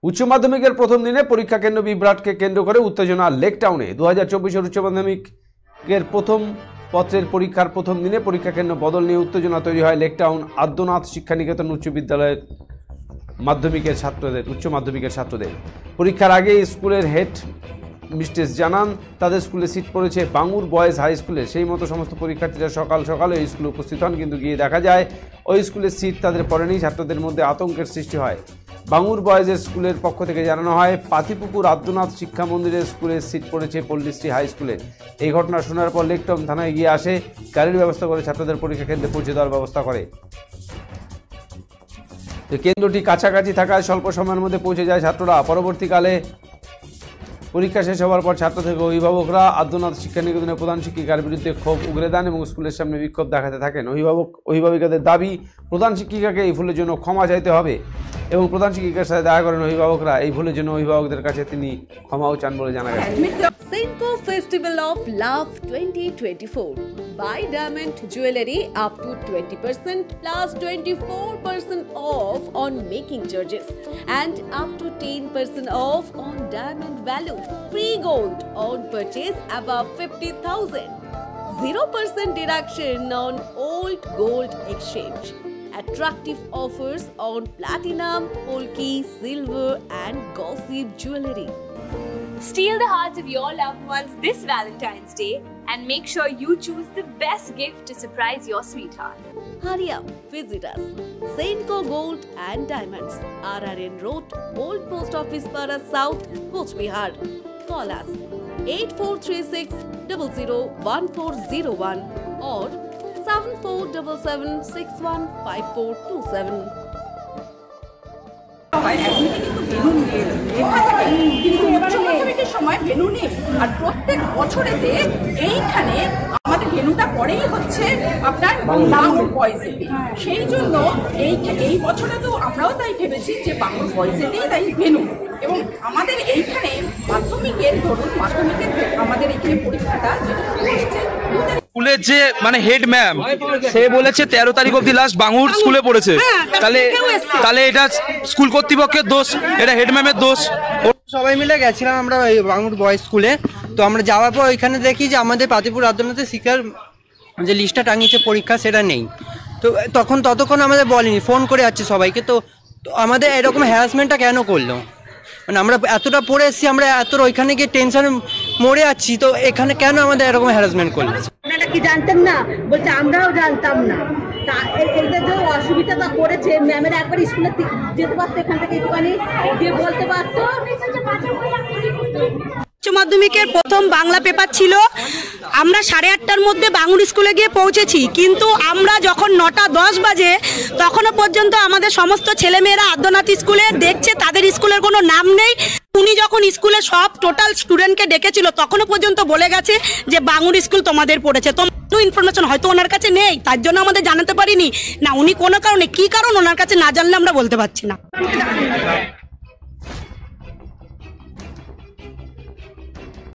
উচ্চ মাধ্যমিকের প্রথম দিনে পরীক্ষা কেন্দ্র বিভ্রাটকে কেন্দ্র করে উত্তেজনা লেকটাউনে। 2024 উচ্চ মাধ্যমিকের প্রথম পত্রের পরীক্ষার প্রথম দিনে পরীক্ষা কেন্দ্র বদল নিয়ে উত্তেজনা তৈরি হয় লেকটাউন আদ্যনাথ শিক্ষানিকেতন উচ্চ বিদ্যালয়ের উচ্চ মাধ্যমিকের ছাত্রদের। পরীক্ষার আগে স্কুলের হেড মিস্ট্রেস জানান তাদের স্কুলে সিট পড়েছে বাঙুর বয়েজ হাই স্কুলে। সেই মতো সমস্ত পরীক্ষার্থীরা সকাল সকালে ওই স্কুলে উপস্থিত হন, কিন্তু গিয়ে দেখা যায় ওই স্কুলের সিট তাদের পড়েনি। ছাত্রদের মধ্যে আতঙ্কের সৃষ্টি হয়। বাঙুর বয়েজের স্কুলের পক্ষ থেকে জানানো হয় পাতিপুকুর আদ্যনাথ শিক্ষা মন্দিরের স্কুলের সিট পড়েছে পল্লীশ্রী হাই স্কুলে। এই ঘটনা শোনার পর লেকটাউন থানায় গিয়ে আসে, গাড়ির ব্যবস্থা করে ছাত্রদের পরীক্ষা কেন্দ্রে পৌঁছে দেওয়ার ব্যবস্থা করে। কেন্দ্রটি কাছাকাছি থাকায় স্বল্প সময়ের মধ্যে পৌঁছে যায় ছাত্ররা। পরবর্তীকালে পরীক্ষা শেষ হওয়ার পর ছাত্র থেকে অভিভাবকরা আদ্যনাথ শিক্ষানিকেতনের প্রধান শিক্ষিকার বিরুদ্ধে ক্ষোভ উগরে দেন এবং স্কুলের সামনে বিক্ষোভ দেখাতে থাকেন। অভিভাবিকাদের দাবি প্রধান শিক্ষিকাকে এই ভুলের জন্য ক্ষমা চাইতে হবে এবং প্রধান শিক্ষিকার সাথে দেখা করেন অভিভাবকরা। এই ভুলের জন্য অভিভাবকদের কাছে তিনি ক্ষমাও চান বলে জানা গেছে। Senco Festival of Love 2024. Buy diamond jewelry up to 20% plus 24% off on making charges and up to 10% off on diamond value. Free gold on purchase above 50,000. 0% deduction on old gold exchange. Attractive offers on platinum, polki, silver and gossip jewelry. Steal the hearts of your loved ones this Valentine's Day and make sure you choose the best gift to surprise your sweetheart. Hurry up, visit us. Senco Gold and Diamonds, RRN Road, Old Post Office Para South, Coach Bihar. Call us 8436 001401 or 7477615427. সময় venue নেই আর প্রত্যেক বছরেতে এইখানে আমাদের ভেন্যুটা পরেই হচ্ছে আপনার বাঙুর বয়েজেতে। সেই জন্য এই বছরে তো আমরাও তাই ভেবেছি যে বাঙুর বয়েজেতেই তাই ভেন্যু এবং আমাদের এইখানে মাধ্যমিকের আমাদের এইখানে পরীক্ষাটা স্কুলের যে মানে হেড ম্যাম সে বলেছে 13 তারিখ অবধি লাস্ট বাঙুর স্কুলে পড়েছে। তাহলে এটা স্কুল কর্তৃপক্ষের দোষ, এটা হেড ম্যামের দোষ। সবাই মিলে গেছিলাম আমরা বাঙুর বয়েজ স্কুলে। তো আমরা যাওয়ার পর ওইখানে দেখি যে আমাদের পাতিপুর আদ্যনাথের শিক্ষার যে লিস্টটা টাঙিয়েছে পরীক্ষা সেটা নেই। তো ততক্ষণ আমাদের বলেনি, ফোন করে যাচ্ছে সবাইকে। তো আমাদের এরকম হ্যারাসমেন্টটা কেন করলো? মানে আমরা এতটা পড়ে এসেছি, আমরা এতটা ওইখানে গিয়ে টেনশনে মরে যাচ্ছি, তো এখানে কেন আমাদের এরকম হ্যারাসমেন্ট করলো? আপনারা কি জানতেন না? বলছে আমরাও জানতাম না। তা এদের যে অসুবিধাটা করেছে, ম্যামেরা একবার স্কুলে যেতে পারতো, এখান থেকে একটুখানি দিয়ে বলতে পারতো। উচ্চ মাধ্যমিকের প্রথম বাংলা পেপার ছিল, আমরা 8:30টার মধ্যে বাঙুর স্কুলে গিয়ে পৌঁছেছি, কিন্তু আমরা যখন 9:10 বাজে তখনও পর্যন্ত আমাদের সমস্ত ছেলেমেয়েরা আদ্যনাথ স্কুলে দেখছে, তাদের স্কুলের কোনো নাম নেই। উনি যখন স্কুলে সব টোটাল স্টুডেন্টকে ডেকেছিল তখনও পর্যন্ত বলে গেছে যে বাঙুর স্কুল তোমাদের পড়েছে। তো ইনফরমেশন হয়তো ওনার কাছে নেই, তার জন্য আমাদের জানাতে পারিনি না। উনি কোনো কারণে, কি কারণ ওনার কাছে না জানলে আমরা বলতে পারছি না।